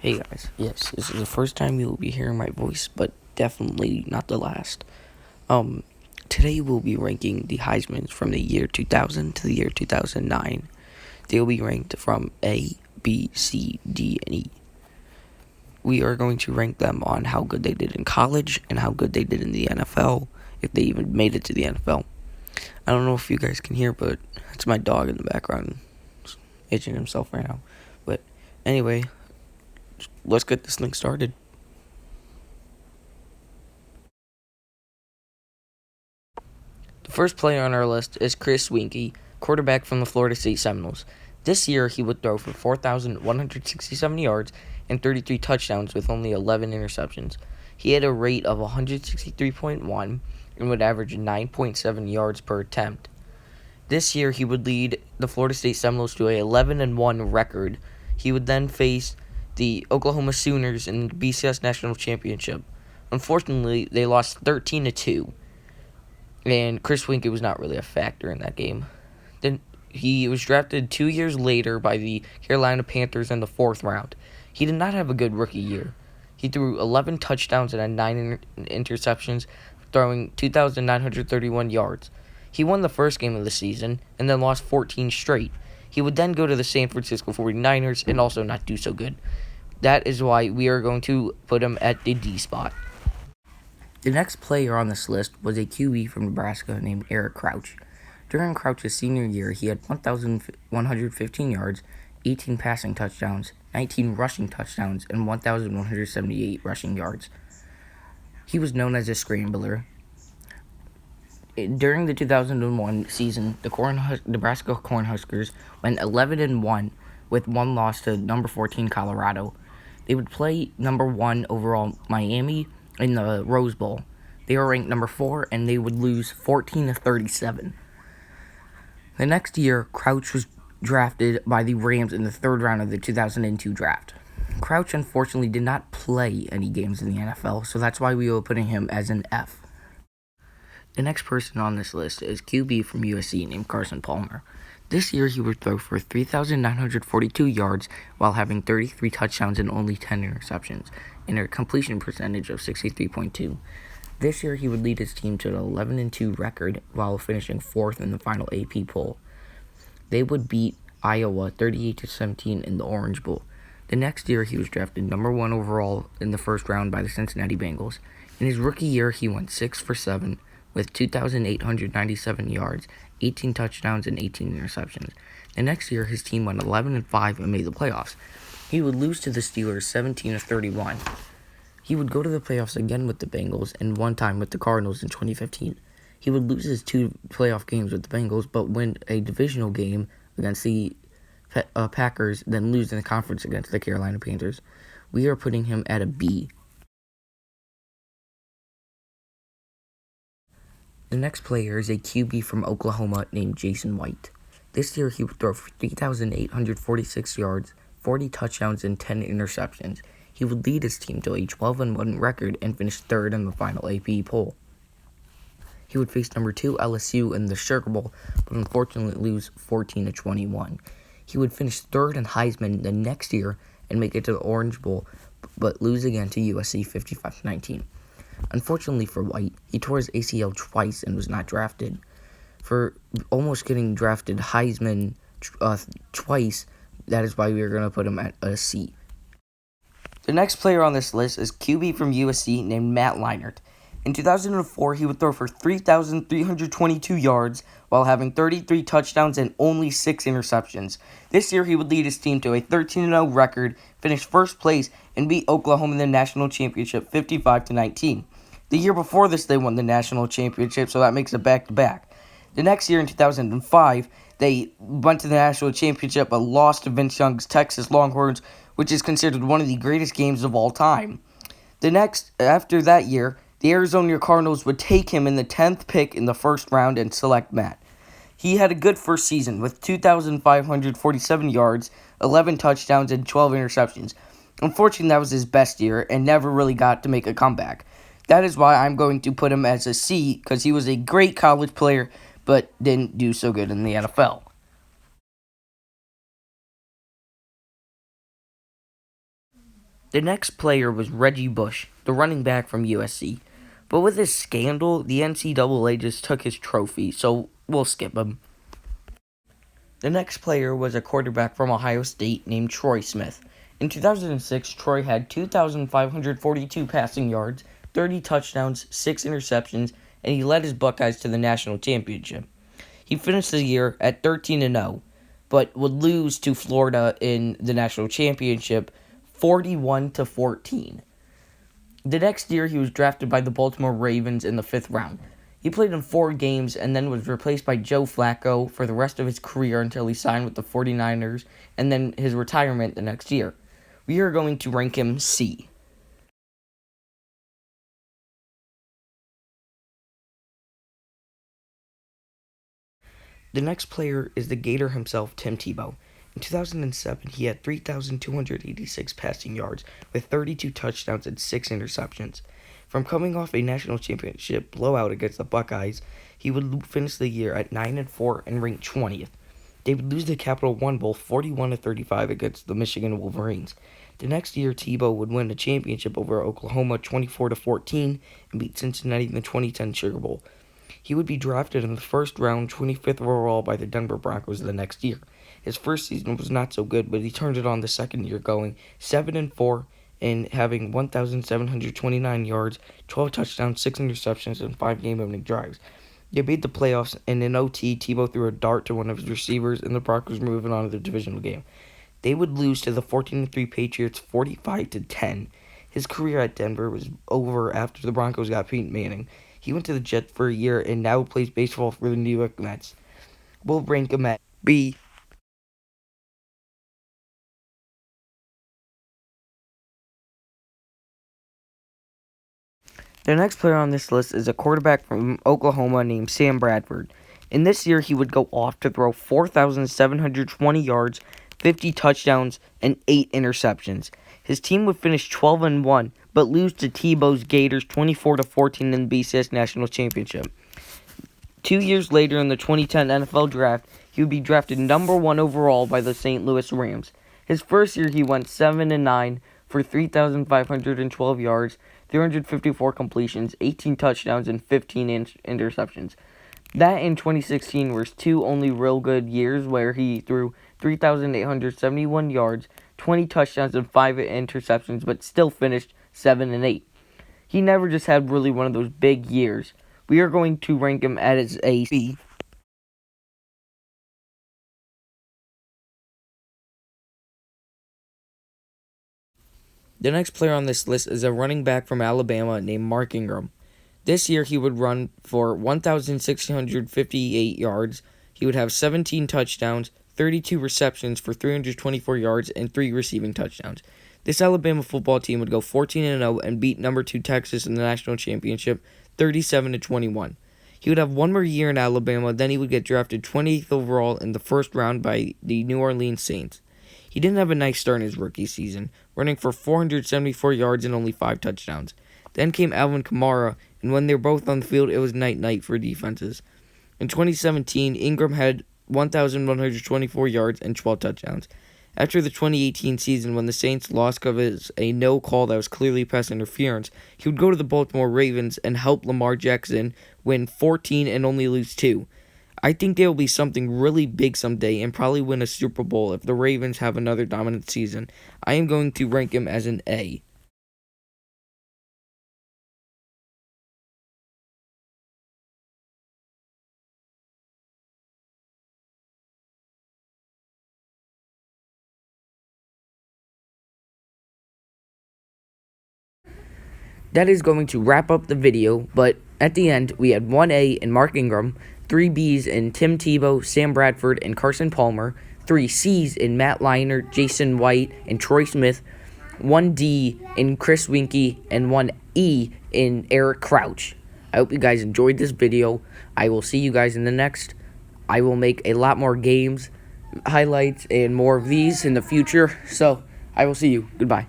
Hey guys, yes, this is the first time you will be hearing my voice, but definitely not the last. Um, Today we'll be ranking the Heismans from the year 2000 to the year 2009. They will be ranked from A, B, C, D, and E. We are going to rank them on how good they did in college and how good they did in the NFL, if they even made it to the NFL. I don't know if you guys can hear, but it's my dog in the background itching himself right now. But anyway, let's get this thing started. The first player on our list is Chris Winkie, quarterback from the Florida State Seminoles. This year, he would throw for 4,167 yards and 33 touchdowns with only 11 interceptions. He had a rate of 163.1 and would average 9.7 yards per attempt. This year, he would lead the Florida State Seminoles to a 11-1 record. He would then face the Oklahoma Sooners in the BCS National Championship. Unfortunately, they lost 13-2. And Chris Winkie was not really a factor in that game. Then he was drafted 2 years later by the Carolina Panthers in the 4th round. He did not have a good rookie year. He threw 11 touchdowns and had 9 interceptions, throwing 2,931 yards. He won the first game of the season and then lost 14 straight. He would then go to the San Francisco 49ers and also not do so good. That is why we are going to put him at the D spot. The next player on this list was a QB from Nebraska named Eric Crouch. During Crouch's senior year, he had 1,115 yards, 18 passing touchdowns, 19 rushing touchdowns, and 1,178 rushing yards. He was known as a scrambler. During the 2001 season, the Nebraska Cornhuskers went 11-1 with one loss to number 14 Colorado. They would play number 1 overall Miami in the Rose Bowl. They were ranked number 4, and they would lose 14-37. The next year, Crouch was drafted by the Rams in the 3rd round of the 2002 draft. Crouch unfortunately did not play any games in the NFL, so that's why we were putting him as an F. The next person on this list is QB from USC named Carson Palmer. This year, he would throw for 3,942 yards while having 33 touchdowns and only 10 interceptions, and a completion percentage of 63.2. This year, he would lead his team to an 11-2 record while finishing 4th in the final AP poll. They would beat Iowa 38-17 in the Orange Bowl. The next year, he was drafted number 1 overall in the 1st round by the Cincinnati Bengals. In his rookie year, he went 6 for 7 with 2,897 yards, 18 touchdowns, and 18 interceptions. The next year, his team went 11-5 and made the playoffs. He would lose to the Steelers 17-31. He would go to the playoffs again with the Bengals and one time with the Cardinals in 2015. He would lose his 2 playoff games with the Bengals, but win a divisional game against the Packers, then lose in the conference against the Carolina Panthers. We are putting him at a B. The next player is a QB from Oklahoma named Jason White. This year, he would throw for 3,846 yards, 40 touchdowns, and 10 interceptions. He would lead his team to a 12-1 record and finish 3rd in the final AP poll. He would face number 2 LSU in the Sugar Bowl, but unfortunately lose 14-21. He would finish 3rd in Heisman the next year and make it to the Orange Bowl, but lose again to USC 55-19. Unfortunately for White, he tore his ACL twice and was not drafted. For almost getting drafted Heisman twice, that is why we are going to put him at a C. The next player on this list is QB from USC named Matt Leinart. In 2004, he would throw for 3,322 yards while having 33 touchdowns and only 6 interceptions. This year, he would lead his team to a 13-0 record, finish 1st place, and beat Oklahoma in the national championship 55-19. The year before this, they won the national championship, so that makes it back-to-back. The next year, in 2005, they went to the national championship but lost to Vince Young's Texas Longhorns, which is considered one of the greatest games of all time. After that year, the Arizona Cardinals would take him in the 10th pick in the 1st round and select Matt. He had a good first season with 2,547 yards, 11 touchdowns, and 12 interceptions. Unfortunately, that was his best year and never really got to make a comeback. That is why I'm going to put him as a C, because he was a great college player but didn't do so good in the NFL. The next player was Reggie Bush, the running back from USC. But with his scandal, the NCAA just took his trophy, so we'll skip him. The next player was a quarterback from Ohio State named Troy Smith. In 2006, Troy had 2,542 passing yards, 30 touchdowns, 6 interceptions, and he led his Buckeyes to the national championship. He finished the year at 13-0, but would lose to Florida in the national championship 41-14. The next year, he was drafted by the Baltimore Ravens in the 5th round. He played in 4 games and then was replaced by Joe Flacco for the rest of his career until he signed with the 49ers and then his retirement the next year. We are going to rank him C. The next player is the Gator himself, Tim Tebow. In 2007, he had 3,286 passing yards with 32 touchdowns and 6 interceptions. From coming off a national championship blowout against the Buckeyes, he would finish the year at 9-4 and rank 20th. They would lose the Capital One Bowl 41-35 against the Michigan Wolverines. The next year, Tebow would win a championship over Oklahoma 24-14 and beat Cincinnati in the 2010 Sugar Bowl. He would be drafted in the first round, 25th overall by the Denver Broncos the next year. His first season was not so good, but he turned it on the second year, going 7-4 and having 1,729 yards, 12 touchdowns, 6 interceptions, and 5 game-winning drives. They made the playoffs, and in OT, Tebow threw a dart to one of his receivers, and the Broncos were moving on to the divisional game. They would lose to the 14-3 Patriots 45-10. His career at Denver was over after the Broncos got Peyton Manning. He went to the Jets for a year and now plays baseball for the New York Mets. We'll rank him at B. The next player on this list is a quarterback from Oklahoma named Sam Bradford. In this year, he would go off to throw 4,720 yards, 50 touchdowns, and 8 interceptions. His team would finish 12-1, but lose to Tebow's Gators 24-14 in the BCS National Championship. 2 years later, in the 2010 NFL Draft, he would be drafted number 1 overall by the St. Louis Rams. His first year, he went 7-9 for 3,512 yards, 354 completions, 18 touchdowns, and 15 interceptions. That in 2016 was 2 only real good years where he threw 3,871 yards, 20 touchdowns, and 5 interceptions, but still finished 7-8. He never just had really one of those big years. We are going to rank him as a C. The next player on this list is a running back from Alabama named Mark Ingram. This year he would run for 1,658 yards. He would have 17 touchdowns, 32 receptions for 324 yards, and 3 receiving touchdowns. This Alabama football team would go 14-0 and beat number 2 Texas in the national championship 37-21. He would have one more year in Alabama, then he would get drafted 28th overall in the first round by the New Orleans Saints. He didn't have a nice start in his rookie season, running for 474 yards and only 5 touchdowns. Then came Alvin Kamara, and when they were both on the field, it was night-night for defenses. In 2017, Ingram had 1,124 yards and 12 touchdowns. After the 2018 season, when the Saints lost because of a no call that was clearly pass interference, he would go to the Baltimore Ravens and help Lamar Jackson win 14 and only lose 2. I think they will be something really big someday and probably win a Super Bowl if the Ravens have another dominant season. I am going to rank him as an A. That is going to wrap up the video, but at the end, we had 1A in Mark Ingram, 3 B's in Tim Tebow, Sam Bradford, and Carson Palmer, 3 C's in Matt Leinart, Jason White, and Troy Smith, 1 D in Chris Winkie, and 1 E in Eric Crouch. I hope you guys enjoyed this video. I will see you guys in the next. I will make a lot more games, highlights, and more of these in the future. So, I will see you. Goodbye.